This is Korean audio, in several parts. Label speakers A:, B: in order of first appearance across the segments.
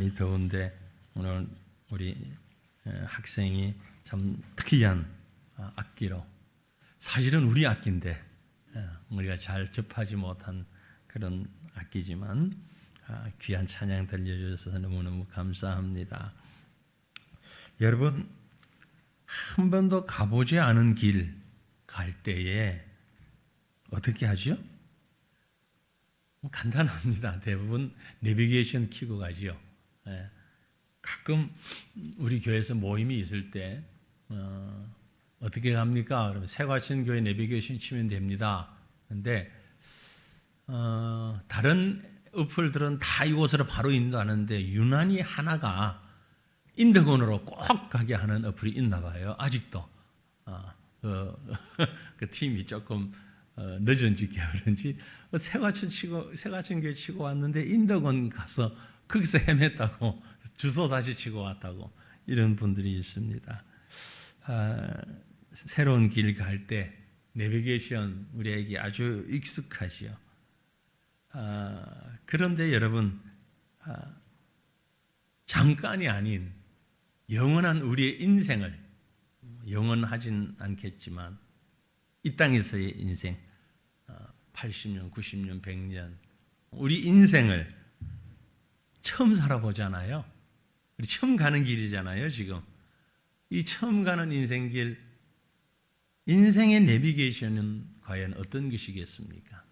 A: 많이 더운데 오늘 우리 학생이 참 특이한 악기로, 사실은 우리 악기인데 우리가 잘 접하지 못한 그런 악기지만 귀한 찬양 들려주셔서 너무너무 감사합니다. 여러분, 한 번도 가보지 않은 길 갈 때에 어떻게 하죠? 간단합니다. 대부분 내비게이션 켜고 가지요. 가끔 우리 교회에서 모임이 있을 때 어떻게 갑니까? 그러면 새과천교회 내비게이션 치면 됩니다. 근데 다른 어플들은 다 이곳으로 바로 인도하는데 유난히 하나가 인덕원으로 꼭 가게 하는 어플이 있나 봐요. 아직도 그 팀이 조금 늦은지 게으른지 새과천교회 치고 왔는데 인덕원 가서 거기서 헤맸다고, 주소 다시 치고 왔다고, 이런 분들이 있습니다. 새로운 길 갈 때 내비게이션 우리에게 아주 익숙하지요. 그런데 여러분, 잠깐이 아닌 영원한 우리의 인생을, 영원하진 않겠지만 이 땅에서의 인생, 80년, 90년, 100년, 우리 인생을 처음 살아보잖아요. 우리 처음 가는 길이잖아요, 지금. 이 처음 가는 인생길, 인생의 내비게이션은 과연 어떤 것이겠습니까?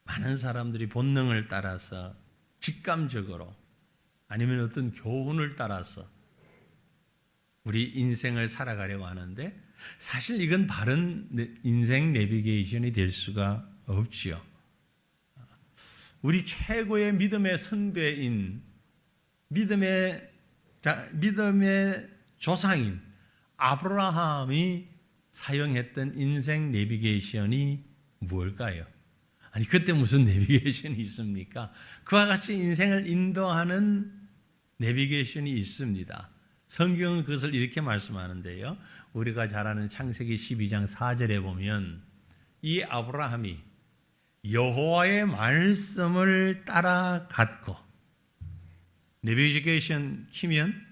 A: 많은 사람들이 본능을 따라서 직감적으로, 아니면 어떤 교훈을 따라서 우리 인생을 살아가려고 하는데, 사실 이건 바른 인생 내비게이션이 될 수가 없지요. 우리 최고의 믿음의 선배인, 믿음의 조상인 아브라함이 사용했던 인생 내비게이션이 무엇일까요? 아니, 그때 무슨 내비게이션이 있습니까? 그와 같이 인생을 인도하는 내비게이션이 있습니다. 성경은 그것을 이렇게 말씀하는데요. 우리가 잘 아는 창세기 12장 4절에 보면 이 아브라함이 여호와의 말씀을 따라갔고, 내비게이션 키면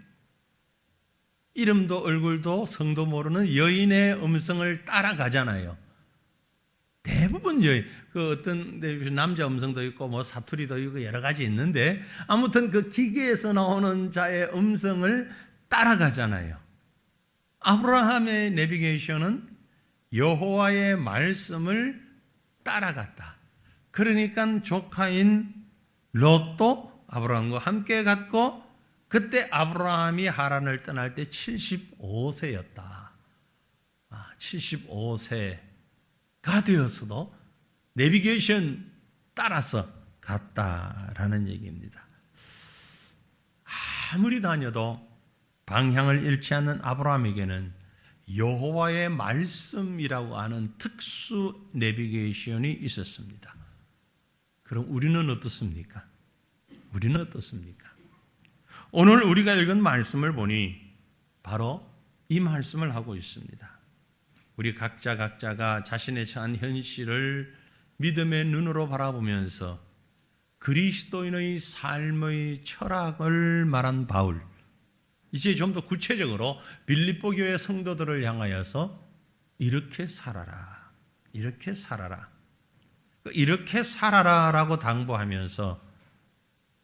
A: 이름도 얼굴도 성도 모르는 여인의 음성을 따라가잖아요. 대부분 그 어떤 남자 음성도 있고 뭐 사투리도 있고 여러 가지 있는데, 아무튼 그 기계에서 나오는 자의 음성을 따라가잖아요. 아브라함의 내비게이션은 여호와의 말씀을 따라갔다. 그러니까 조카인 롯도 아브라함과 함께 갔고, 그때 아브라함이 하란을 떠날 때 75세였다. 75세가 되어서도 내비게이션 따라서 갔다라는 얘기입니다. 아무리 다녀도 방향을 잃지 않는 아브라함에게는 여호와의 말씀이라고 하는 특수 내비게이션이 있었습니다. 그럼 우리는 어떻습니까? 우리는 어떻습니까? 오늘 우리가 읽은 말씀을 보니 바로 이 말씀을 하고 있습니다. 우리 각자가 자신의 처한 현실을 믿음의 눈으로 바라보면서 그리스도인의 삶의 철학을 말한 바울, 이제 좀 더 구체적으로 빌립보 교회 성도들을 향하여서 이렇게 살아라, 이렇게 살아라, 이렇게 살아라라고 당부하면서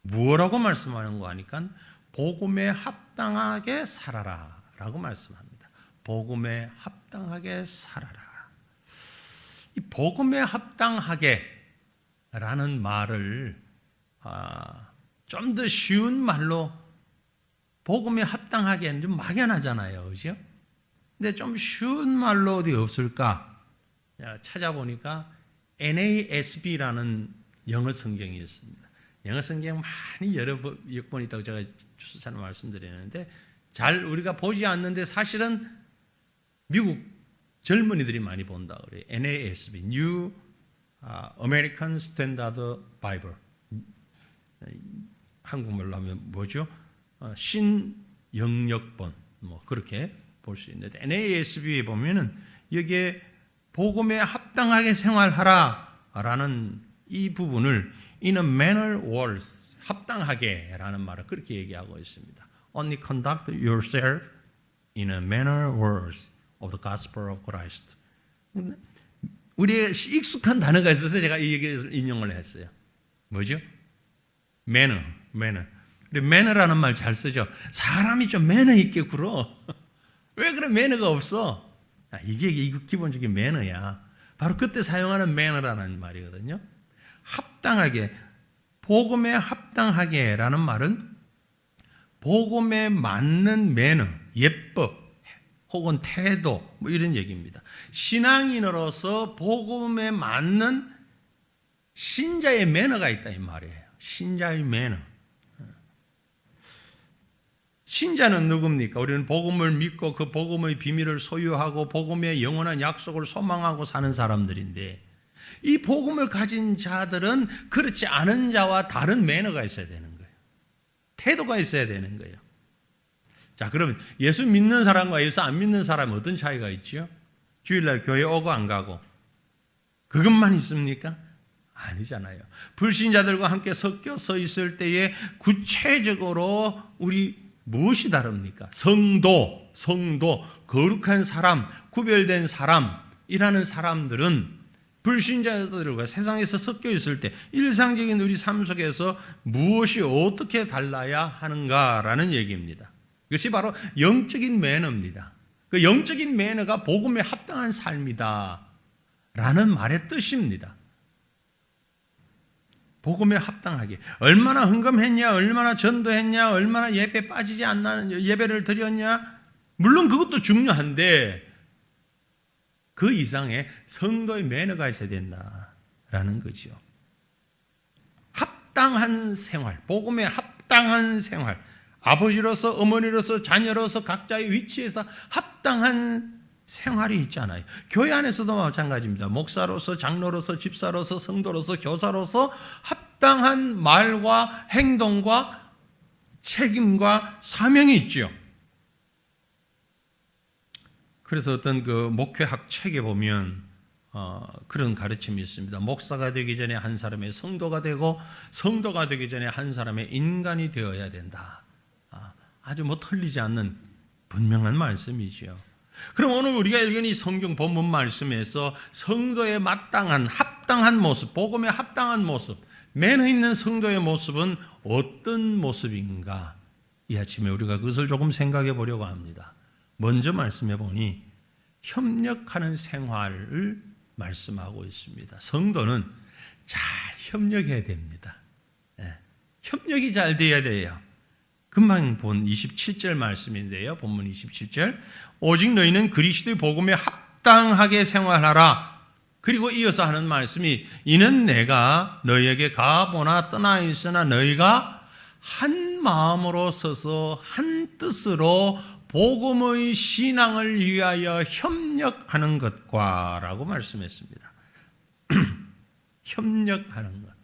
A: 무엇라고 말씀하는 거 하니까 복음에 합당하게 살아라라고 말씀합니다. 복음에 합당하게 살아라. 이 복음에 합당하게라는 말을 좀 더 쉬운 말로, 복음에 합당하게는 좀 막연하잖아요, 그죠? 근데 좀 쉬운 말로 어디 없을까? 찾아보니까 NASB라는 영어 성경이 있습니다. 영어 성경 많이 여러 번 있다고 제가 추천을 말씀드리는데, 잘 우리가 보지 않는데 사실은 미국 젊은이들이 많이 본다 그래요. NASB, New American Standard Bible. 한국말로 하면 뭐죠? 신영역본, 뭐 그렇게 볼 수 있는데, NASB에 보면은 여기에 복음에 합당하게 생활하라라는 이 부분을 in a manner worthy, 합당하게라는 말을 그렇게 얘기하고 있습니다. Only conduct yourself in a manner worthy of the gospel of Christ. 우리의 익숙한 단어가 있어서 제가 이 얘기를 인용을 했어요. 뭐죠? manner. 우리 manner라는 말 잘 쓰죠. 사람이 좀 매너 있게 굴어. 왜 그래 매너가 없어? 이게 기본적인 매너야. 바로 그때 사용하는 매너라는 말이거든요. 합당하게, 복음에 합당하게라는 말은 복음에 맞는 매너, 예법 혹은 태도 뭐 이런 얘기입니다. 신앙인으로서 복음에 맞는 신자의 매너가 있다 이 말이에요. 신자의 매너. 신자는 누굽니까? 우리는 복음을 믿고 그 복음의 비밀을 소유하고 복음의 영원한 약속을 소망하고 사는 사람들인데 이 복음을 가진 자들은 그렇지 않은 자와 다른 매너가 있어야 되는 거예요. 태도가 있어야 되는 거예요. 자, 그러면 예수 믿는 사람과 예수 안 믿는 사람은 어떤 차이가 있죠? 주일날 교회 오고 안 가고 그것만 있습니까? 아니잖아요. 불신자들과 함께 섞여 서 있을 때에 구체적으로 우리 무엇이 다릅니까? 성도, 거룩한 사람, 구별된 사람이라는 사람들은 불신자들과 세상에서 섞여 있을 때 일상적인 우리 삶 속에서 무엇이 어떻게 달라야 하는가라는 얘기입니다. 이것이 바로 영적인 매너입니다. 그 영적인 매너가 복음에 합당한 삶이다 라는 말의 뜻입니다. 복음에 합당하게. 얼마나 헌금했냐, 얼마나 전도했냐, 얼마나 예배 빠지지 않는 예배를 드렸냐. 물론 그것도 중요한데 그 이상의 성도의 매너가 있어야 된다라는 거죠. 합당한 생활, 복음에 합당한 생활. 아버지로서, 어머니로서, 자녀로서 각자의 위치에서 합당한 생활이 있잖아요. 교회 안에서도 마찬가지입니다. 목사로서, 장로로서, 집사로서, 성도로서, 교사로서 합당한 말과 행동과 책임과 사명이 있죠. 그래서 어떤 그 목회학 책에 보면 그런 가르침이 있습니다. 목사가 되기 전에 한 사람의 성도가 되고 성도가 되기 전에 한 사람의 인간이 되어야 된다. 아주 뭐 틀리지 않는 분명한 말씀이죠. 그럼 오늘 우리가 읽은 이 성경 본문 말씀에서 성도에 마땅한 합당한 모습, 복음에 합당한 모습, 매너 있는 성도의 모습은 어떤 모습인가? 이 아침에 우리가 그것을 조금 생각해 보려고 합니다. 먼저 말씀해 보니 협력하는 생활을 말씀하고 있습니다. 성도는 잘 협력해야 됩니다. 협력이 잘 돼야 돼요. 금방 본 27절 말씀인데요. 본문 27절. 오직 너희는 그리스도의 복음에 합당하게 생활하라. 그리고 이어서 하는 말씀이 이는 내가 너희에게 가보나 떠나 있으나 너희가 한 마음으로 서서 한 뜻으로 복음의 신앙을 위하여 협력하는 것과 라고 말씀했습니다. 협력하는 것.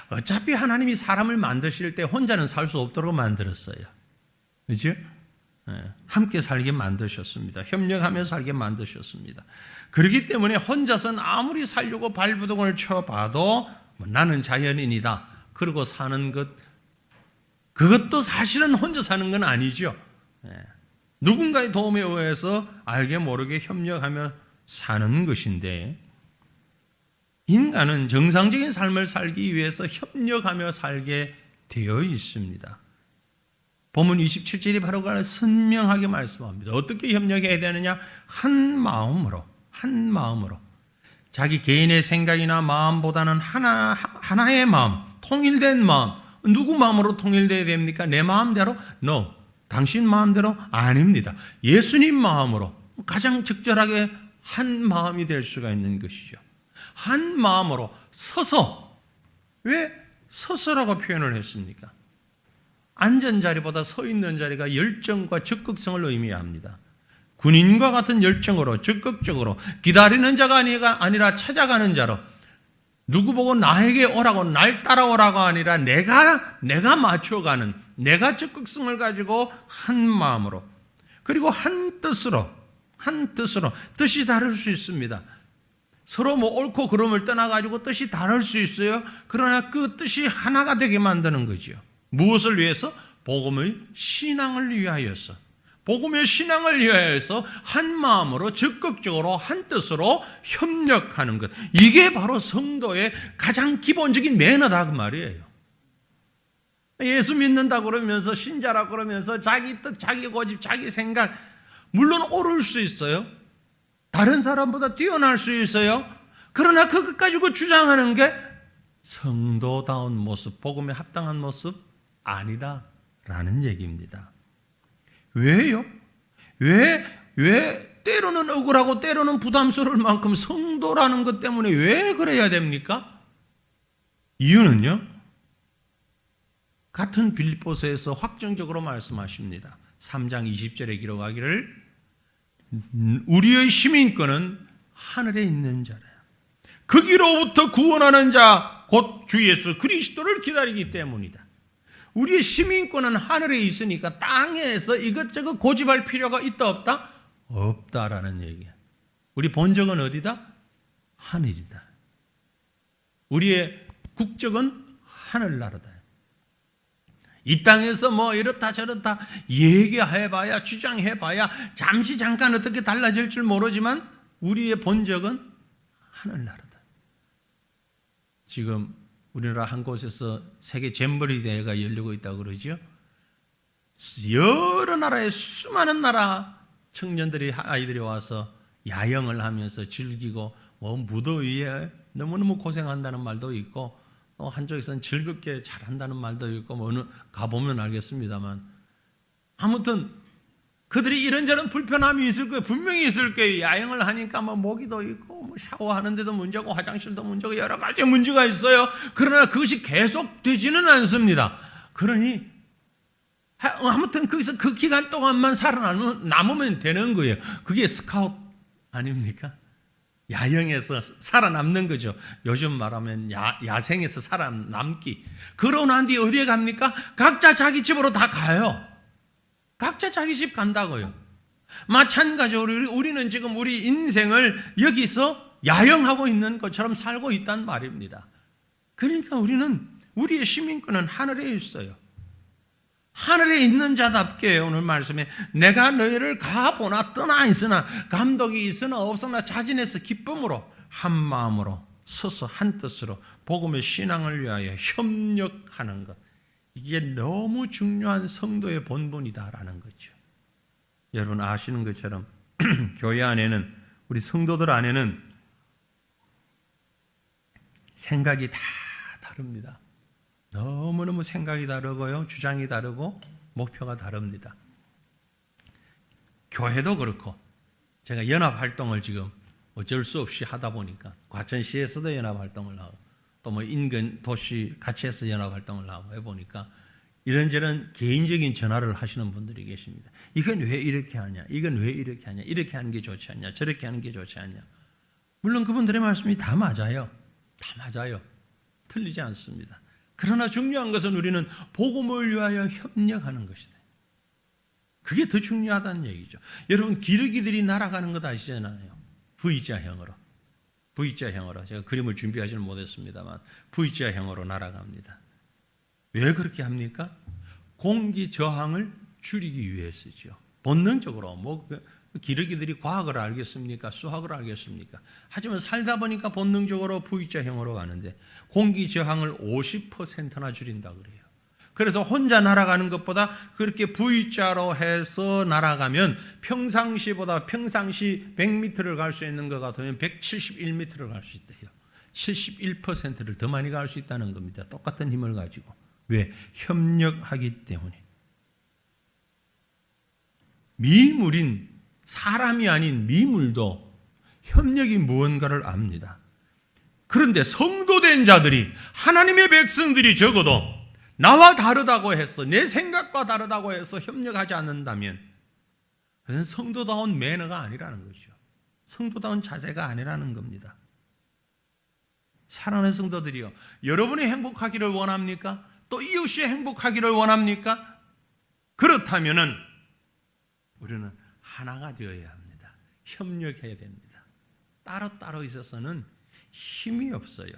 A: 어차피 하나님이 사람을 만드실 때 혼자는 살 수 없도록 만들었어요. 그렇죠? 함께 살게 만드셨습니다. 협력하며 살게 만드셨습니다. 그렇기 때문에 혼자서는 아무리 살려고 발부동을 쳐봐도 나는 자연인이다. 그러고 사는 것, 그것도 사실은 혼자 사는 건 아니죠. 누군가의 도움에 의해서 알게 모르게 협력하며 사는 것인데 인간은 정상적인 삶을 살기 위해서 협력하며 살게 되어 있습니다. 본문 27절이 바로 그걸 선명하게 말씀합니다. 어떻게 협력해야 되느냐? 한 마음으로. 자기 개인의 생각이나 마음보다는 하나의 마음, 통일된 마음. 누구 마음으로 통일돼야 됩니까? 내 마음대로? No. 당신 마음대로? 아닙니다. 예수님 마음으로 가장 적절하게 한 마음이 될 수가 있는 것이죠. 한 마음으로 서서. 왜 서서라고 표현을 했습니까? 앉은 자리보다 서 있는 자리가 열정과 적극성을 의미합니다. 군인과 같은 열정으로 적극적으로 기다리는 자가 아니라 찾아가는 자로 누구 보고 나에게 오라고 날 따라오라고 아니라 내가 맞춰가는 내가 적극성을 가지고 한 마음으로 그리고 한 뜻으로 뜻이 다를 수 있습니다. 서로 뭐 옳고 그름을 떠나가지고 뜻이 다를 수 있어요. 그러나 그 뜻이 하나가 되게 만드는 거죠. 무엇을 위해서? 복음의 신앙을 위하여서. 복음의 신앙을 위하여서 한 마음으로 적극적으로 한 뜻으로 협력하는 것. 이게 바로 성도의 가장 기본적인 매너다 그 말이에요. 예수 믿는다 그러면서 신자라 그러면서 자기 뜻, 자기 고집, 자기 생각 물론 옳을 수 있어요. 다른 사람보다 뛰어날 수 있어요. 그러나 그것 가지고 주장하는 게 성도다운 모습, 복음에 합당한 모습 아니다라는 얘기입니다. 왜요? 왜 때로는 억울하고 때로는 부담스러울 만큼 성도라는 것 때문에 왜 그래야 됩니까? 이유는요, 같은 빌립보서에서 확정적으로 말씀하십니다. 3장 20절에 기록하기를 우리의 시민권은 하늘에 있는 자라. 거기로부터 구원하는 자 곧 주 예수 그리스도를 기다리기 때문이다. 우리의 시민권은 하늘에 있으니까 땅에서 이것저것 고집할 필요가 있다 없다? 없다라는 얘기야. 우리 본적은 어디다? 하늘이다. 우리의 국적은 하늘나라다. 이 땅에서 뭐 이렇다 저렇다 얘기해봐야 주장해봐야 잠시 잠깐 어떻게 달라질 줄 모르지만 우리의 본적은 하늘나라다. 지금 우리나라 한 곳에서 세계 잼버리 대회가 열리고 있다고 그러죠. 여러 나라의 수많은 나라 청년들이 아이들이 와서 야영을 하면서 즐기고 뭐 무더위에 너무너무 고생한다는 말도 있고 또 한쪽에서는 즐겁게 잘한다는 말도 있고 뭐 어느 가보면 알겠습니다만 아무튼 그들이 이런저런 불편함이 있을 거예요. 분명히 있을 거예요. 야영을 하니까 뭐 모기도 있고 뭐 샤워하는데도 문제고 화장실도 문제고 여러 가지 문제가 있어요. 그러나 그것이 계속되지는 않습니다. 그러니 아무튼 거기서 그 기간 동안만 살아남으면 되는 거예요. 그게 스카웃 아닙니까? 야영에서 살아남는 거죠. 요즘 말하면 야생에서 살아남기. 그러고 난 뒤에 어디에 갑니까? 각자 자기 집으로 다 가요. 각자 자기 집 간다고요. 마찬가지로 우리는 지금 우리 인생을 여기서 야영하고 있는 것처럼 살고 있단 말입니다. 그러니까 우리는 우리의 시민권은 하늘에 있어요. 하늘에 있는 자답게 오늘 말씀에 내가 너희를 가보나 떠나 있으나 감독이 있으나 없으나 자진해서 기쁨으로 한 마음으로 서서 한 뜻으로 복음의 신앙을 위하여 협력하는 것. 이게 너무 중요한 성도의 본분이다라는 거죠. 여러분 아시는 것처럼 교회 안에는 우리 성도들 안에는 생각이 다 다릅니다. 너무너무 생각이 다르고요. 주장이 다르고 목표가 다릅니다. 교회도 그렇고 제가 연합활동을 지금 어쩔 수 없이 하다 보니까 과천시에서도 연합활동을 하고 또 뭐 인근 도시 같이 해서 연합활동을 하고 해보니까 이런저런 개인적인 전화를 하시는 분들이 계십니다. 이건 왜 이렇게 하냐? 이건 왜 이렇게 하냐? 이렇게 하는 게 좋지 않냐? 저렇게 하는 게 좋지 않냐? 물론 그분들의 말씀이 다 맞아요. 다 맞아요. 틀리지 않습니다. 그러나 중요한 것은 우리는 복음을 위하여 협력하는 것이다. 그게 더 중요하다는 얘기죠. 여러분 기러기들이 날아가는 것 아시잖아요. V자형으로. V자형으로. 제가 그림을 준비하지는 못했습니다만 V자형으로 날아갑니다. 왜 그렇게 합니까? 공기 저항을 줄이기 위해서죠. 본능적으로 뭐 기러기들이 과학을 알겠습니까? 수학을 알겠습니까? 하지만 살다 보니까 본능적으로 V자형으로 가는데 공기 저항을 50%나 줄인다 그래요. 그래서 혼자 날아가는 것보다 그렇게 V자로 해서 날아가면 평상시보다 평상시 100m를 갈 수 있는 것 같으면 171m를 갈 수 있대요. 71%를 더 많이 갈 수 있다는 겁니다. 똑같은 힘을 가지고. 왜? 협력하기 때문에. 미물인 사람이 아닌 미물도 협력이 무언가를 압니다. 그런데 성도된 자들이 하나님의 백성들이 적어도 나와 다르다고 해서 내 생각과 다르다고 해서 협력하지 않는다면 그것은 성도다운 매너가 아니라는 거죠. 성도다운 자세가 아니라는 겁니다. 사랑하는 성도들이요, 여러분이 행복하기를 원합니까? 또 이웃이 행복하기를 원합니까? 그렇다면은 우리는 하나가 되어야 합니다. 협력해야 됩니다. 따로따로 있어서는 힘이 없어요.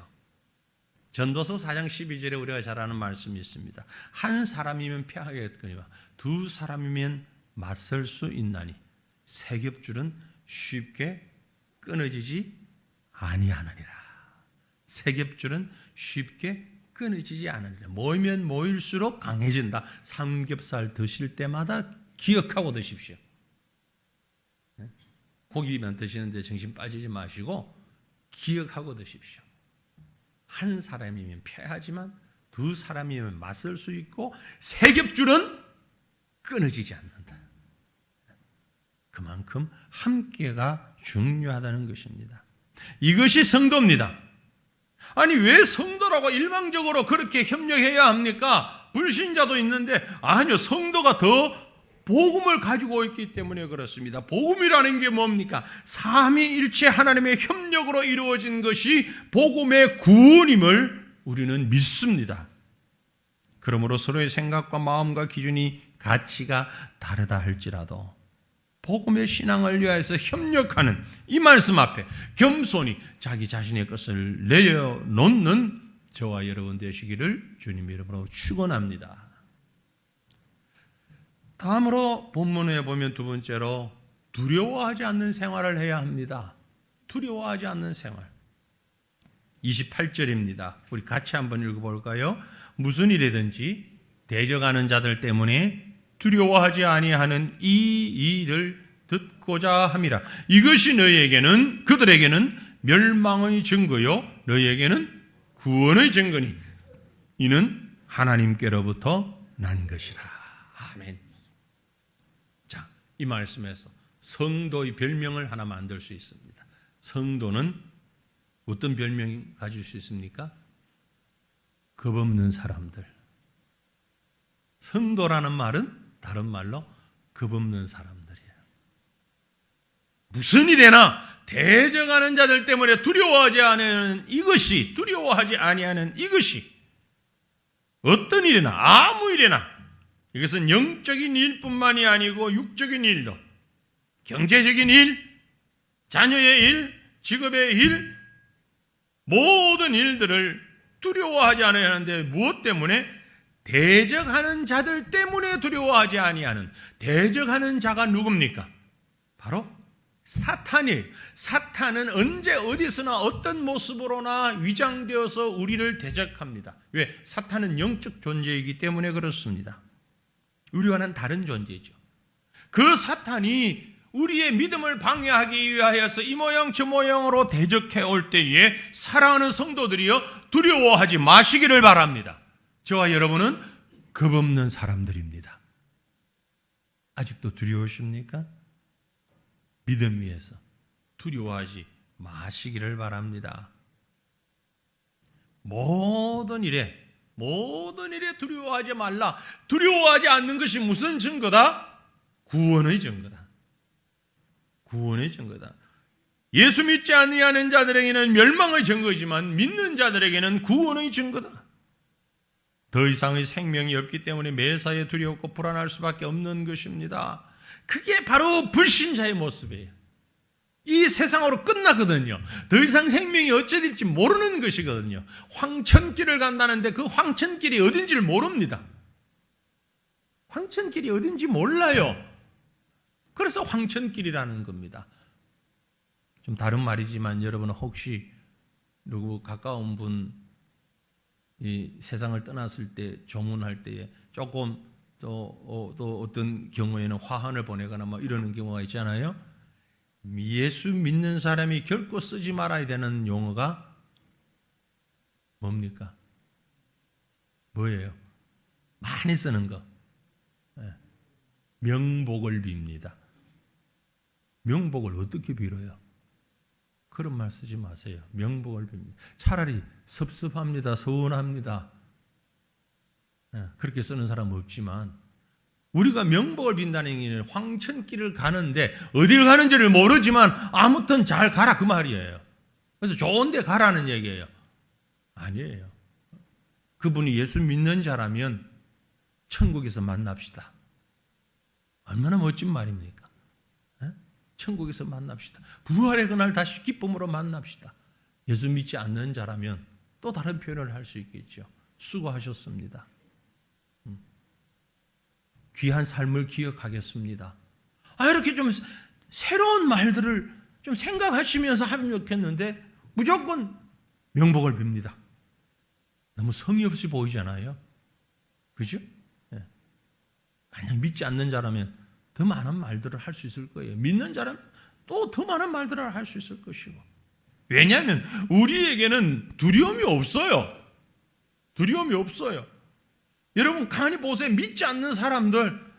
A: 전도서 4장 12절에 우리가 잘 아는 말씀이 있습니다. 한 사람이면 패하겠거니와 두 사람이면 맞설 수 있나니 세 겹줄은 쉽게 끊어지지 아니하느니라. 세 겹줄은 쉽게 끊어지지 않으리라. 모이면 모일수록 강해진다. 삼겹살 드실 때마다 기억하고 드십시오. 고기만 드시는데 정신 빠지지 마시고 기억하고 드십시오. 한 사람이면 패하지만 두 사람이면 맞설 수 있고 세 겹줄은 끊어지지 않는다. 그만큼 함께가 중요하다는 것입니다. 이것이 성도입니다. 아니 왜 성도라고 일방적으로 그렇게 협력해야 합니까? 불신자도 있는데 아니요, 성도가 더 복음을 가지고 있기 때문에 그렇습니다. 복음이라는 게 뭡니까? 삼위일체 하나님의 협력으로 이루어진 것이 복음의 구원임을 우리는 믿습니다. 그러므로 서로의 생각과 마음과 기준이 가치가 다르다 할지라도 복음의 신앙을 위하여서 협력하는 이 말씀 앞에 겸손히 자기 자신의 것을 내려놓는 저와 여러분 되시기를 주님의 이름으로 축원합니다. 다음으로 본문에 보면 두 번째로 두려워하지 않는 생활을 해야 합니다. 두려워하지 않는 생활. 28절입니다. 우리 같이 한번 읽어볼까요? 무슨 일이든지 대적하는 자들 때문에 두려워하지 아니하는 이 일을 듣고자 함이라. 이것이 너희에게는 그들에게는 멸망의 증거요 너희에게는 구원의 증거니 이는 하나님께로부터 난 것이라. 아멘. 자, 이 말씀에서 성도의 별명을 하나 만들 수 있습니다. 성도는 어떤 별명이 가질 수 있습니까? 겁 없는 사람들. 성도라는 말은 다른 말로 겁 없는 사람들이에요. 무슨 일에나 대적하는 자들 때문에 두려워하지 아니하는 이것이, 두려워하지 아니하는 이것이 어떤 일이나 아무 일에나 이것은 영적인 일뿐만이 아니고 육적인 일도, 경제적인 일, 자녀의 일, 직업의 일, 모든 일들을 두려워하지 않아야 하는데 무엇 때문에? 대적하는 자들 때문에 두려워하지 아니하는. 대적하는 자가 누굽니까? 바로 사탄이에요. 사탄은 언제 어디서나 어떤 모습으로나 위장되어서 우리를 대적합니다. 왜? 사탄은 영적 존재이기 때문에 그렇습니다. 우리와는 다른 존재죠. 그 사탄이 우리의 믿음을 방해하기 위하여서 이 모양 저 모양으로 대적해 올 때에 사랑하는 성도들이여 두려워하지 마시기를 바랍니다. 저와 여러분은 겁 없는 사람들입니다. 아직도 두려우십니까? 믿음 위에서 두려워하지 마시기를 바랍니다. 모든 일에 두려워하지 말라. 두려워하지 않는 것이 무슨 증거다? 구원의 증거다. 구원의 증거다. 예수 믿지 아니하는 자들에게는 멸망의 증거이지만 믿는 자들에게는 구원의 증거다. 더 이상의 생명이 없기 때문에 매사에 두렵고 불안할 수밖에 없는 것입니다. 그게 바로 불신자의 모습이에요. 이 세상으로 끝나거든요. 더 이상 생명이 어찌 될지 모르는 것이거든요. 황천길을 간다는데 그 황천길이 어딘지를 모릅니다. 황천길이 어딘지 몰라요. 그래서 황천길이라는 겁니다. 좀 다른 말이지만 여러분 혹시 누구 가까운 분 이 세상을 떠났을 때 조문할 때에 조금 또 어떤 경우에는 화환을 보내거나 뭐 이러는 경우가 있잖아요. 예수 믿는 사람이 결코 쓰지 말아야 되는 용어가 뭡니까? 뭐예요? 많이 쓰는 거. 명복을 빕니다. 명복을 어떻게 빌어요? 그런 말 쓰지 마세요. 명복을 빕니다. 차라리 섭섭합니다. 서운합니다. 그렇게 쓰는 사람은 없지만 우리가 명복을 빈다는 얘기는 황천길을 가는데 어디를 가는지를 모르지만 아무튼 잘 가라 그 말이에요. 그래서 좋은 데 가라는 얘기예요. 아니에요. 그분이 예수 믿는 자라면 천국에서 만납시다. 얼마나 멋진 말입니까? 천국에서 만납시다. 부활의 그날 다시 기쁨으로 만납시다. 예수 믿지 않는 자라면 또 다른 표현을 할 수 있겠죠. 수고하셨습니다. 귀한 삶을 기억하겠습니다. 이렇게 좀 새로운 말들을 좀 생각하시면서 하면 좋겠는데 무조건 명복을 빕니다. 너무 성의 없이 보이잖아요. 그죠? 네. 만약 믿지 않는 자라면 더 많은 말들을 할 수 있을 거예요. 믿는 자라면 또 더 많은 말들을 할 수 있을 것이고. 왜냐하면 우리에게는 두려움이 없어요. 두려움이 없어요. 여러분 가만히 보세요. 믿지 않는 사람들,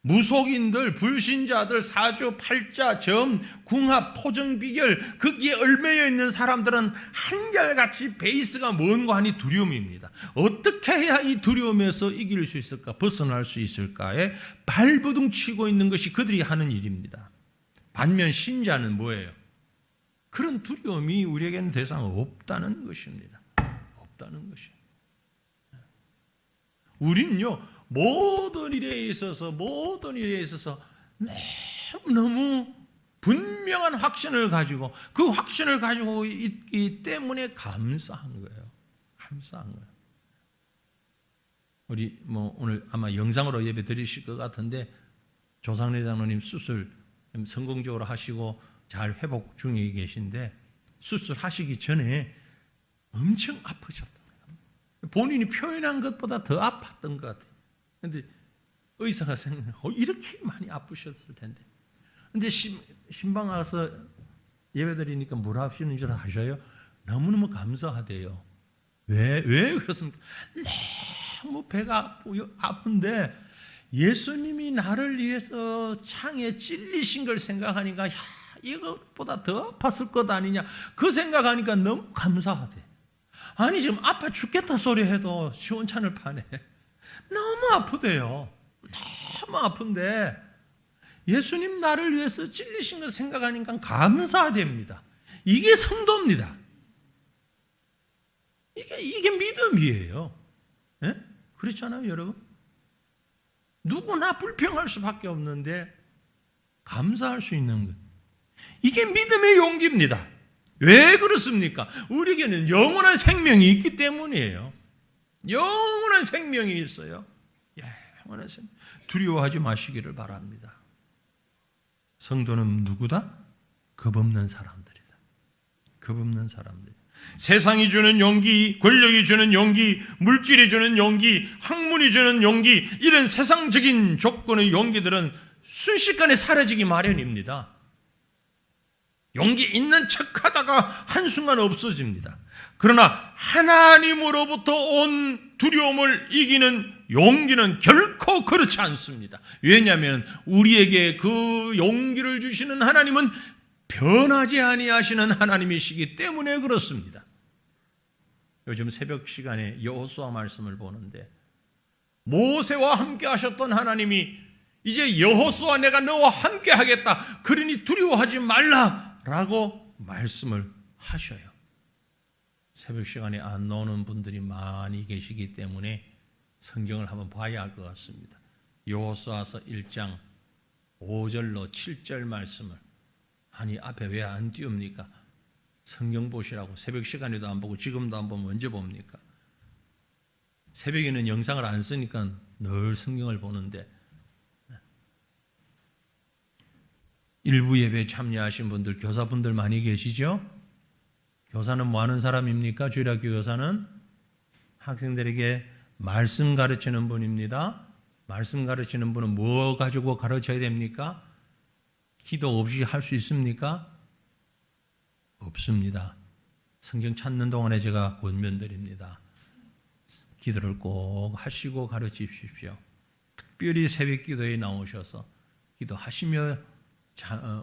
A: 무속인들, 불신자들, 사주, 팔자, 점, 궁합, 토정, 비결 거기에 얽매여 있는 사람들은 한결같이 베이스가 뭔가 하니 두려움입니다. 어떻게 해야 이 두려움에서 이길 수 있을까? 벗어날 수 있을까에 발버둥 치고 있는 것이 그들이 하는 일입니다. 반면 신자는 뭐예요? 그런 두려움이 우리에게는 더 이상 없다는 것입니다. 없다는 것이에요. 우리는요, 모든 일에 있어서 너무 분명한 확신을 가지고 그 확신을 가지고 있기 때문에 감사한 거예요. 감사한 거예요. 우리 오늘 아마 영상으로 예배 드리실 것 같은데 조상래 장로님 수술 성공적으로 하시고 잘 회복 중에 계신데 수술하시기 전에 엄청 아프셨던 거예요. 본인이 표현한 것보다 더 아팠던 것 같아요. 근데 의사가 생각해 이렇게 많이 아프셨을 텐데. 근데 신방 가서 예배드리니까 뭐라 하시는 줄 아셔요? 너무너무 감사하대요. 왜 그렇습니까? 너무 배가 아픈데 예수님이 나를 위해서 창에 찔리신 걸 생각하니까 이것보다 더 아팠을 것 아니냐 그 생각하니까 너무 감사하대. 아니 지금 아파 죽겠다 소리 해도 시원찮을 판에 너무 아프대요. 너무 아픈데 예수님 나를 위해서 찔리신 걸 생각하니까 감사됩니다. 이게 성도입니다. 이게 믿음이에요. 네? 그렇잖아요, 여러분. 누구나 불평할 수밖에 없는데 감사할 수 있는 것. 이게 믿음의 용기입니다. 왜 그렇습니까? 우리에게는 영원한 생명이 있기 때문이에요. 영원한 생명이 있어요. 영원한 생명. 두려워하지 마시기를 바랍니다. 성도는 누구다? 겁없는 사람들이다. 겁없는 사람들. 세상이 주는 용기, 권력이 주는 용기, 물질이 주는 용기, 학문이 주는 용기, 이런 세상적인 조건의 용기들은 순식간에 사라지기 마련입니다. 용기 있는 척하다가 한순간 없어집니다. 그러나 하나님으로부터 온 두려움을 이기는 용기는 결코 그렇지 않습니다. 왜냐하면 우리에게 그 용기를 주시는 하나님은 변하지 아니하시는 하나님이시기 때문에 그렇습니다. 요즘 새벽 시간에 여호수아 말씀을 보는데 모세와 함께 하셨던 하나님이 이제 여호수아 내가 너와 함께 하겠다. 그러니 두려워하지 말라라고 말씀을 하셔요. 새벽 시간에 안 나오는 분들이 많이 계시기 때문에 성경을 한번 봐야 할 것 같습니다. 여호수아서 1장 5절로 7절 말씀을 아니 앞에 왜 안 띄웁니까? 성경 보시라고. 새벽 시간에도 안 보고 지금도 안 보면 언제 봅니까? 새벽에는 영상을 안 쓰니까 늘 성경을 보는데 일부 예배에 참여하신 분들 교사분들 많이 계시죠? 교사는 뭐 하는 사람입니까? 주일학교 교사는 학생들에게 말씀 가르치는 분입니다. 말씀 가르치는 분은 뭐 가지고 가르쳐야 됩니까? 기도 없이 할 수 있습니까? 없습니다. 성경 찾는 동안에 제가 권면드립니다. 기도를 꼭 하시고 가르치십시오. 특별히 새벽 기도에 나오셔서 기도하시며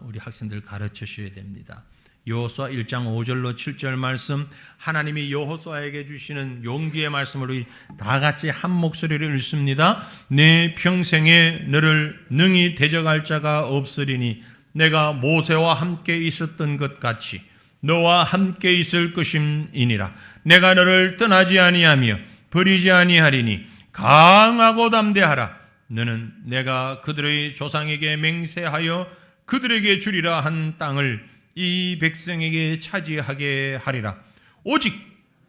A: 우리 학생들 가르치셔야 됩니다. 여호수아 1장 5절로 7절 말씀, 하나님이 여호수아에게 주시는 용기의 말씀을 우리 다 같이 한 목소리로 읽습니다. 내 평생에 너를 능히 대적할 자가 없으리니 내가 모세와 함께 있었던 것 같이 너와 함께 있을 것임이니라. 내가 너를 떠나지 아니하며 버리지 아니하리니 강하고 담대하라. 너는 내가 그들의 조상에게 맹세하여 그들에게 주리라 한 땅을 이 백성에게 차지하게 하리라. 오직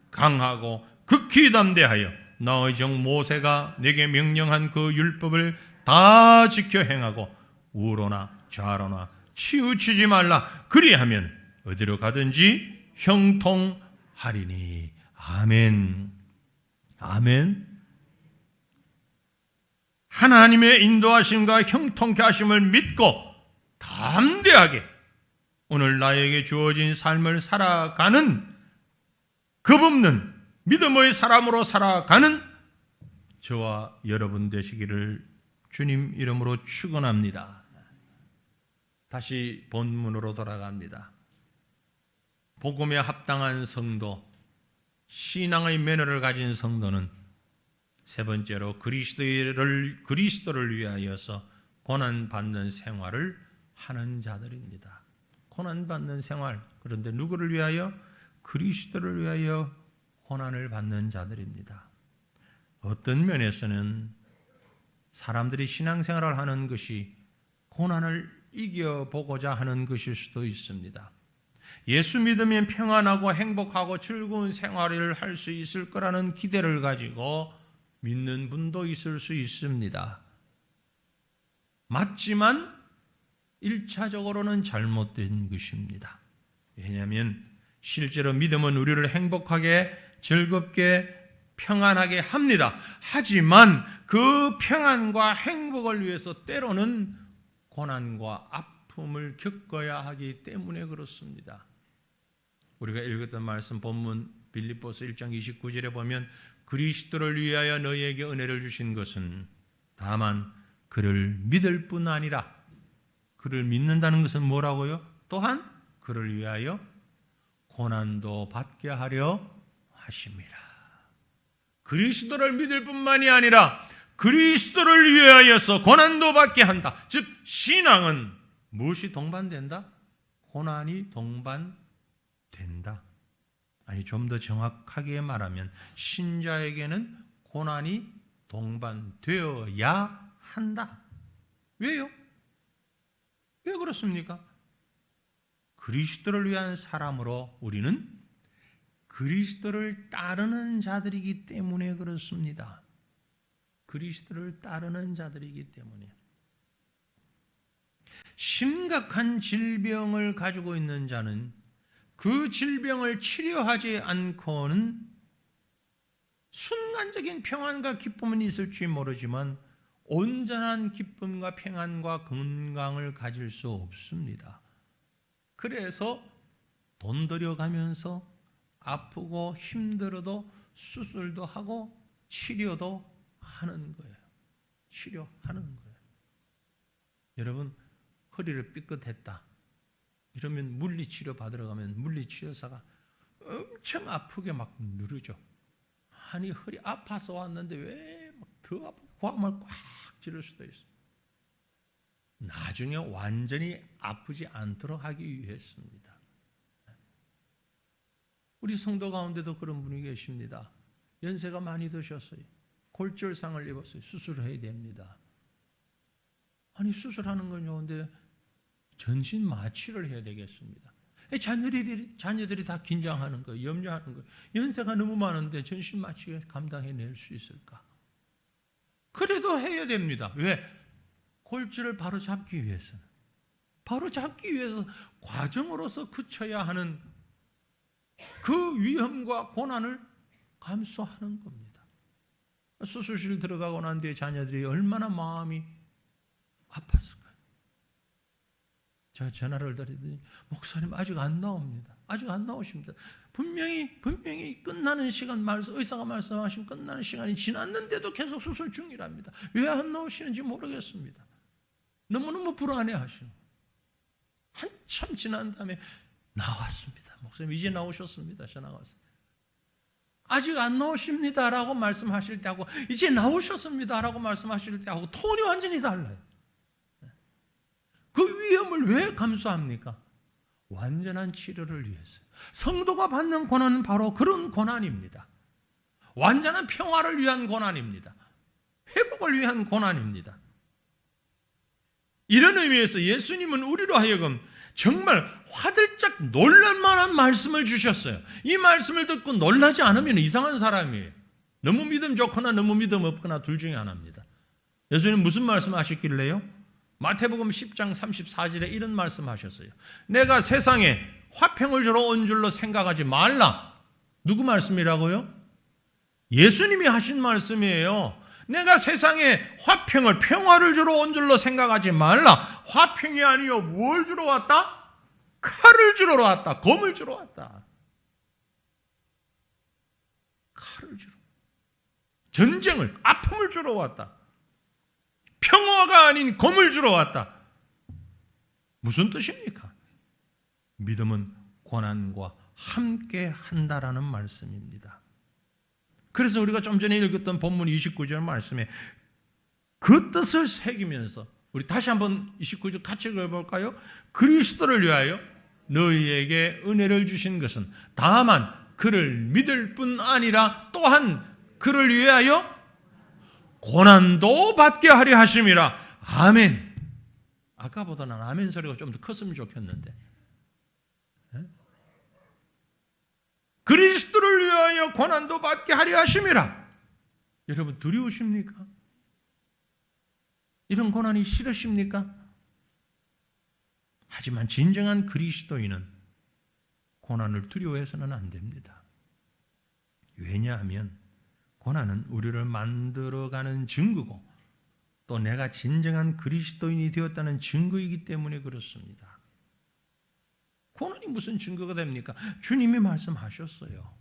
A: 강하고 극히 담대하여 너의 종 모세가 내게 명령한 그 율법을 다 지켜 행하고 우로나 좌로나 치우치지 말라. 그리하면 어디로 가든지 형통하리니. 아멘. 아멘. 하나님의 인도하심과 형통케 하심을 믿고 담대하게 오늘 나에게 주어진 삶을 살아가는 겁없는 믿음의 사람으로 살아가는 저와 여러분 되시기를 주님 이름으로 축원합니다. 다시 본문으로 돌아갑니다. 복음에 합당한 성도, 신앙의 매너를 가진 성도는 세 번째로 그리스도를 위하여서 고난받는 생활을 하는 자들입니다. 고난받는 생활. 그런데 누구를 위하여? 그리스도를 위하여 고난을 받는 자들입니다. 어떤 면에서는 사람들이 신앙생활을 하는 것이 고난을 이겨보고자 하는 것일 수도 있습니다. 예수 믿으면 평안하고 행복하고 즐거운 생활을 할 수 있을 거라는 기대를 가지고 믿는 분도 있을 수 있습니다. 맞지만 1차적으로는 잘못된 것입니다. 왜냐하면 실제로 믿음은 우리를 행복하게 즐겁게 평안하게 합니다. 하지만 그 평안과 행복을 위해서 때로는 고난과 아픔을 겪어야 하기 때문에 그렇습니다. 우리가 읽었던 말씀 본문 빌립보서 1장 29절에 보면 그리스도를 위하여 너희에게 은혜를 주신 것은 다만 그를 믿을 뿐 아니라, 그를 믿는다는 것은 뭐라고요? 또한 그를 위하여 고난도 받게 하려 하심이라. 그리스도를 믿을 뿐만이 아니라 그리스도를 위하여서 고난도 받게 한다. 즉 신앙은 무엇이 동반된다? 고난이 동반된다. 아니, 좀 더 정확하게 말하면 신자에게는 고난이 동반되어야 한다. 왜요? 왜 그렇습니까? 그리스도를 위한 사람으로 우리는 그리스도를 따르는 자들이기 때문에 그렇습니다. 그리스도를 따르는 자들이기 때문에. 심각한 질병을 가지고 있는 자는 그 질병을 치료하지 않고는 순간적인 평안과 기쁨은 있을지 모르지만 온전한 기쁨과 평안과 건강을 가질 수 없습니다. 그래서 돈 들여가면서 아프고 힘들어도 수술도 하고 치료도 하는 거예요. 치료하는 거예요. 여러분, 허리를 삐끗했다. 이러면 물리치료 받으러 가면 물리치료사가 엄청 아프게 막 누르죠. 아니, 허리 아파서 왔는데 왜 더 아프고 고함을 꽉 찌를 수도 있어요. 나중에 완전히 아프지 않도록 하기 위해서입니다. 우리 성도 가운데도 그런 분이 계십니다. 연세가 많이 드셨어요. 골절상을 입었어요. 수술을 해야 됩니다. 아니, 수술하는 건 좋은데 전신 마취를 해야 되겠습니다. 자녀들이 다 긴장하는 거예요. 염려하는 거예요. 연세가 너무 많은데 전신 마취를 감당해낼 수 있을까? 그래도 해야 됩니다. 왜? 골절을 바로 잡기 위해서는. 바로 잡기 위해서 과정으로서 그쳐야 하는 그 위험과 고난을 감수하는 겁니다. 수술실 들어가고 난 뒤에 자녀들이 얼마나 마음이 아팠을까요? 제가 전화를 드리더니 목사님 아직 안 나옵니다. 아직 안 나오십니다. 분명히 끝나는 시간 의사가 말씀하신 끝나는 시간이 지났는데도 계속 수술 중이랍니다. 왜 안 나오시는지 모르겠습니다. 너무너무 불안해하시는. 한참 지난 다음에 나왔습니다. 목사님 이제 나오셨습니다. 전화가 왔어요. 아직 안 나오십니다라고 말씀하실 때하고 이제 나오셨습니다라고 말씀하실 때하고 톤이 완전히 달라요. 그 위험을 왜 감수합니까? 완전한 치료를 위해서. 성도가 받는 고난은 바로 그런 고난입니다. 완전한 평화를 위한 고난입니다. 회복을 위한 고난입니다. 이런 의미에서 예수님은 우리로 하여금 정말 화들짝 놀랄만한 말씀을 주셨어요. 이 말씀을 듣고 놀라지 않으면 이상한 사람이에요. 너무 믿음 좋거나 너무 믿음 없거나 둘 중에 하나입니다. 예수님 무슨 말씀 하셨길래요? 마태복음 10장 34절에 이런 말씀 하셨어요. 내가 세상에 화평을 주러 온 줄로 생각하지 말라. 누구 말씀이라고요? 예수님이 하신 말씀이에요. 내가 세상에 화평을, 평화를 주러 온 줄로 생각하지 말라. 화평이 아니요 뭘 주러 왔다? 칼을 주러 왔다. 검을 주러 왔다. 칼을 주러. 전쟁을, 아픔을 주러 왔다. 평화가 아닌 검을 주러 왔다. 무슨 뜻입니까? 믿음은 고난과 함께 한다라는 말씀입니다. 그래서 우리가 좀 전에 읽었던 본문 29절 말씀에 그 뜻을 새기면서 우리 다시 한번 29절 같이 읽어볼까요? 그리스도를 위하여 너희에게 은혜를 주신 것은 다만 그를 믿을 뿐 아니라 또한 그를 위하여 고난도 받게 하려 하심이라. 아멘. 아까보다는 아멘 소리가 좀 더 컸으면 좋겠는데. 그리스도를 위하여 고난도 받게 하려 하심이라. 여러분 두려우십니까? 이런 고난이 싫으십니까? 하지만 진정한 그리스도인은 고난을 두려워해서는 안 됩니다. 왜냐하면 고난은 우리를 만들어가는 증거고 또 내가 진정한 그리스도인이 되었다는 증거이기 때문에 그렇습니다. 고난이 무슨 증거가 됩니까? 주님이 말씀하셨어요.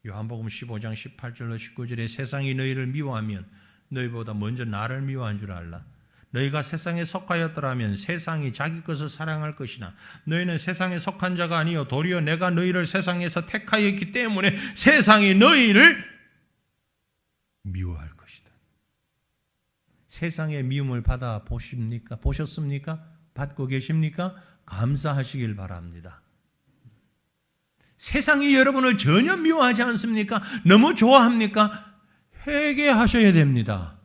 A: 요한복음 15장 18절로 19절에 세상이 너희를 미워하면 너희보다 먼저 나를 미워한 줄 알라. 너희가 세상에 속하였더라면 세상이 자기 것을 사랑할 것이나 너희는 세상에 속한 자가 아니요 도리어 내가 너희를 세상에서 택하였기 때문에 세상이 너희를 미워할 것이다. 세상의 미움을 받아 보십니까? 보셨습니까? 받고 계십니까? 감사하시길 바랍니다. 세상이 여러분을 전혀 미워하지 않습니까? 너무 좋아합니까? 회개하셔야 됩니다.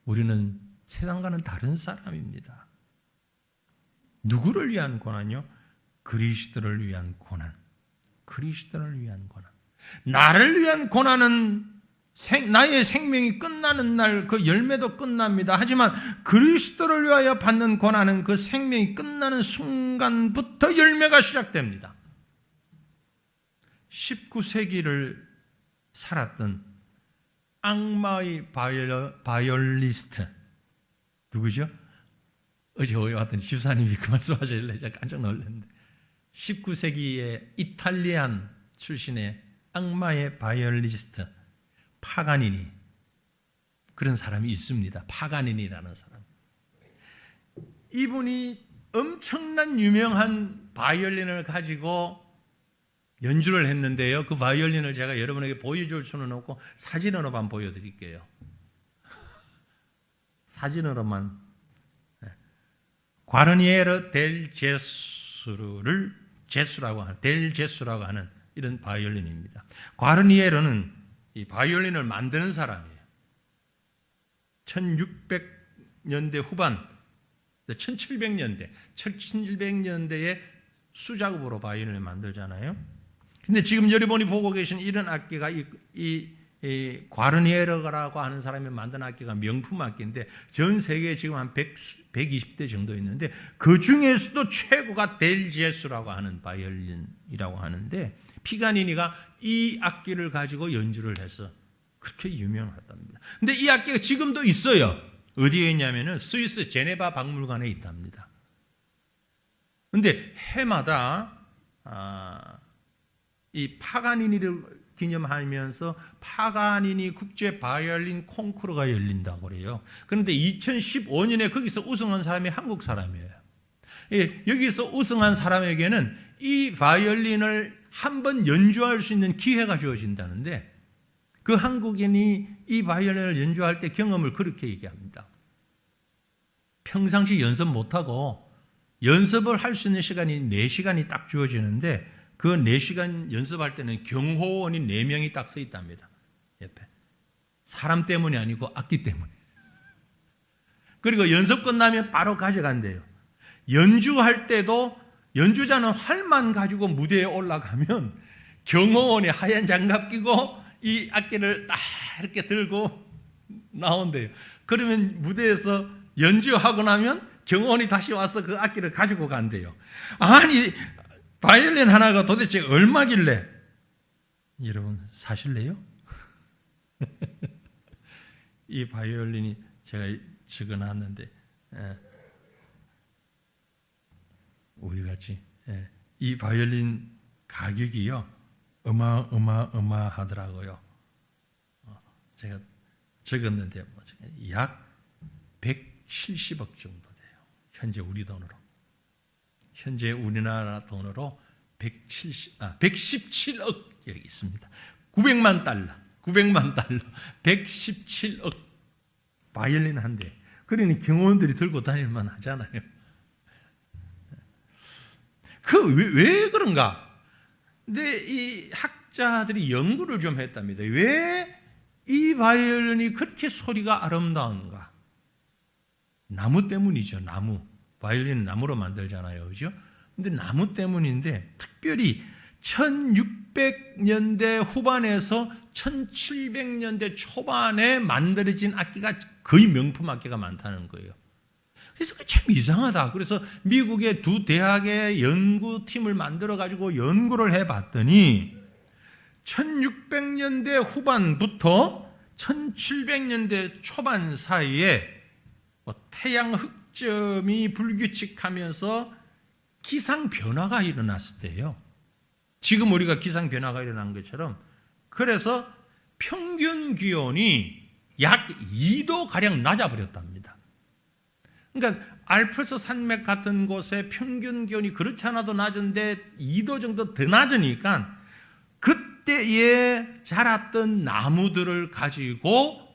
A: 우리는 세상과는 다른 사람입니다. 누구를 위한 고난요? 그리스도를 위한 고난. 그리스도를 위한 고난. 나를 위한 고난은 나의 생명이 끝나는 날 그 열매도 끝납니다. 하지만 그리스도를 위하여 받는 고난은 그 생명이 끝나는 순간부터 열매가 시작됩니다. 19세기를 살았던 악마의 바이올리스트 누구죠? 어제 왔던 집사님이 그 말씀하실래 제가 깜짝 놀랐는데 19세기의 이탈리안 출신의 악마의 바이올리스트 파가니니 그런 사람이 있습니다. 파가니니라는 사람. 이분이 엄청난 유명한 바이올린을 가지고 연주를 했는데요. 그 바이올린을 제가 여러분에게 보여줄 수는 없고 사진으로만 보여드릴게요. 사진으로만. 과르니에르 델 제수라고 하는 이런 바이올린입니다. 과르니에르는 이 바이올린을 만드는 사람이에요. 1600년대 후반, 1700년대에 수작업으로 바이올린을 만들잖아요. 근데 지금 여러분이 보고 계신 이런 악기가 이 과르니에르라고 하는 사람이 만든 악기가 명품 악기인데 전 세계에 지금 한 120대 정도 있는데 그 중에서도 최고가 델 제수라고 하는 바이올린이라고 하는데 피가니니가 이 악기를 가지고 연주를 해서 그렇게 유명하답니다. 근데 이 악기가 지금도 있어요. 어디에 있냐면은 스위스 제네바 박물관에 있답니다. 근데 해마다 이 파가니니를 기념하면서 파가니니 국제 바이올린 콩쿠르가 열린다고 그래요. 그런데 2015년에 거기서 우승한 사람이 한국 사람이에요. 여기서 우승한 사람에게는 이 바이올린을 한번 연주할 수 있는 기회가 주어진다는데 그 한국인이 이 바이올린을 연주할 때 경험을 그렇게 얘기합니다. 평상시 연습 못하고 연습을 할 수 있는 시간이 4시간이 딱 주어지는데 그 4시간 연습할 때는 경호원이 4명이 딱 서 있답니다. 옆에. 사람 때문이 아니고 악기 때문에. 그리고 연습 끝나면 바로 가져간대요. 연주할 때도 연주자는 활만 가지고 무대에 올라가면 경호원이 하얀 장갑 끼고 이 악기를 딱 이렇게 들고 나온대요. 그러면 무대에서 연주하고 나면 경호원이 다시 와서 그 악기를 가지고 간대요. 아니, 바이올린 하나가 도대체 얼마길래? 여러분 사실래요? 이 바이올린이 제가 적어놨는데 우리같이 이 바이올린 가격이요 어마어마하더라고요. 제가 적었는데 약 170억 정도 돼요. 현재 우리 돈으로. 현재 우리나라 돈으로 117억 여기 있습니다. 900만 달러, 117억 바이올린 한 대. 그러니 경호원들이 들고 다닐만 하잖아요. 왜 그런가? 근데 이 학자들이 연구를 좀 했답니다. 왜 이 바이올린이 그렇게 소리가 아름다운가? 나무 때문이죠, 나무. 바이올린은 나무로 만들잖아요. 그죠? 근데 나무 때문인데, 특별히 1600년대 후반에서 1700년대 초반에 만들어진 악기가 거의 명품 악기가 많다는 거예요. 그래서 참 이상하다. 그래서 미국의 두 대학의 연구팀을 만들어가지고 연구를 해봤더니 1600년대 후반부터 1700년대 초반 사이에 태양 흑점이 불규칙하면서 기상 변화가 일어났을 때요. 지금 우리가 기상 변화가 일어난 것처럼 그래서 평균 기온이 약 2도 가량 낮아버렸답니다. 그러니까 알프스 산맥 같은 곳에 평균 기온이 그렇지 않아도 낮은데 2도 정도 더 낮으니까 그때에 자랐던 나무들을 가지고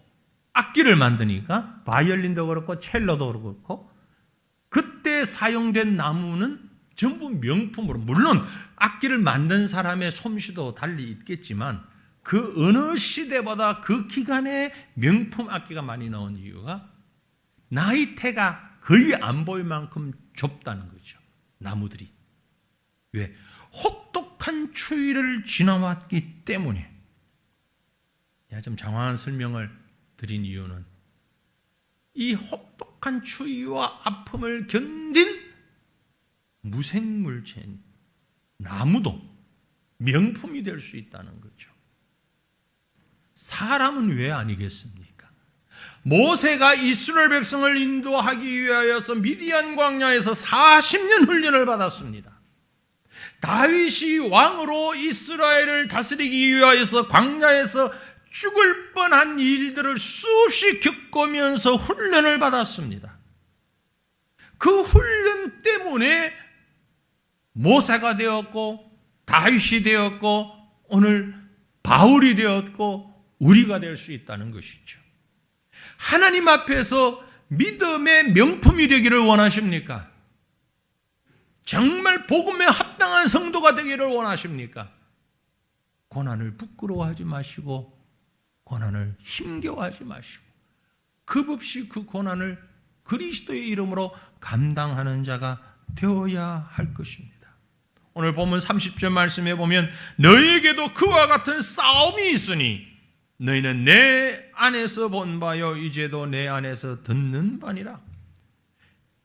A: 악기를 만드니까 바이올린도 그렇고 첼로도 그렇고 그때 사용된 나무는 전부 명품으로, 물론 악기를 만든 사람의 솜씨도 달리 있겠지만 그 어느 시대보다 그 기간에 명품 악기가 많이 나온 이유가 나이테가 거의 안 보일 만큼 좁다는 거죠. 나무들이. 왜? 혹독한 추위를 지나왔기 때문에. 제가 좀 장황한 설명을 드린 이유는 이 혹독한 추위와 아픔을 견딘 무생물체인 나무도 명품이 될 수 있다는 거죠. 사람은 왜 아니겠습니까? 모세가 이스라엘 백성을 인도하기 위하여서 미디안 광야에서 40년 훈련을 받았습니다. 다윗이 왕으로 이스라엘을 다스리기 위하여서 광야에서 죽을 뻔한 일들을 수없이 겪으면서 훈련을 받았습니다. 그 훈련 때문에 모세가 되었고 다윗이 되었고 오늘 바울이 되었고 우리가 될 수 있다는 것이죠. 하나님 앞에서 믿음의 명품이 되기를 원하십니까? 정말 복음에 합당한 성도가 되기를 원하십니까? 고난을 부끄러워하지 마시고 고난을 힘겨워하지 마시고 겁없이 그 고난을 그리스도의 이름으로 감당하는 자가 되어야 할 것입니다. 오늘 본문 30절 말씀에 보면 너희에게도 그와 같은 싸움이 있으니 너희는 내 안에서 본 바요 이제도 내 안에서 듣는 바니라.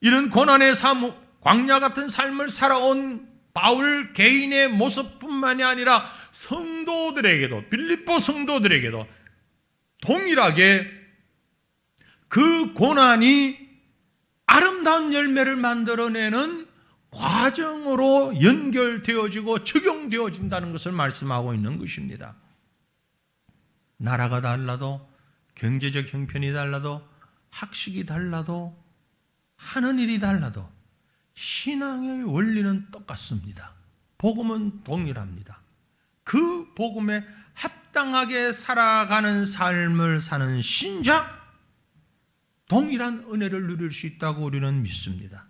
A: 이런 고난의 삶, 광야 같은 삶을 살아온 바울 개인의 모습뿐만이 아니라 성도들에게도, 빌립보 성도들에게도 동일하게 그 고난이 아름다운 열매를 만들어내는 과정으로 연결되어지고 적용되어진다는 것을 말씀하고 있는 것입니다. 나라가 달라도, 경제적 형편이 달라도, 학식이 달라도, 하는 일이 달라도 신앙의 원리는 똑같습니다. 복음은 동일합니다. 그 복음에 합당하게 살아가는 삶을 사는 신자, 동일한 은혜를 누릴 수 있다고 우리는 믿습니다.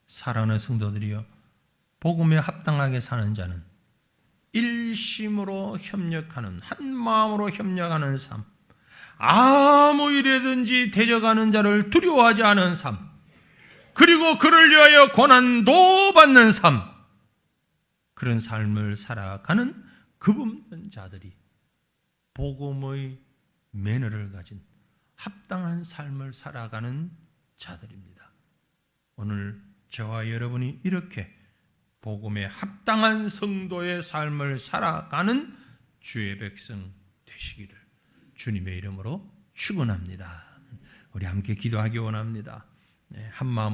A: 사랑하는 성도들이여, 복음에 합당하게 사는 자는 일심으로 협력하는, 한 마음으로 협력하는 삶, 아무 일에든지 대적하는 자를 두려워하지 않은 삶, 그리고 그를 위하여 고난도 받는 삶, 그런 삶을 살아가는 급없는 자들이 복음의 매너를 가진 합당한 삶을 살아가는 자들입니다. 오늘 저와 여러분이 이렇게 복음에 합당한 성도의 삶을 살아가는 주의 백성 되시기를 주님의 이름으로 축원합니다. 우리 함께 기도하기 원합니다. 한 마음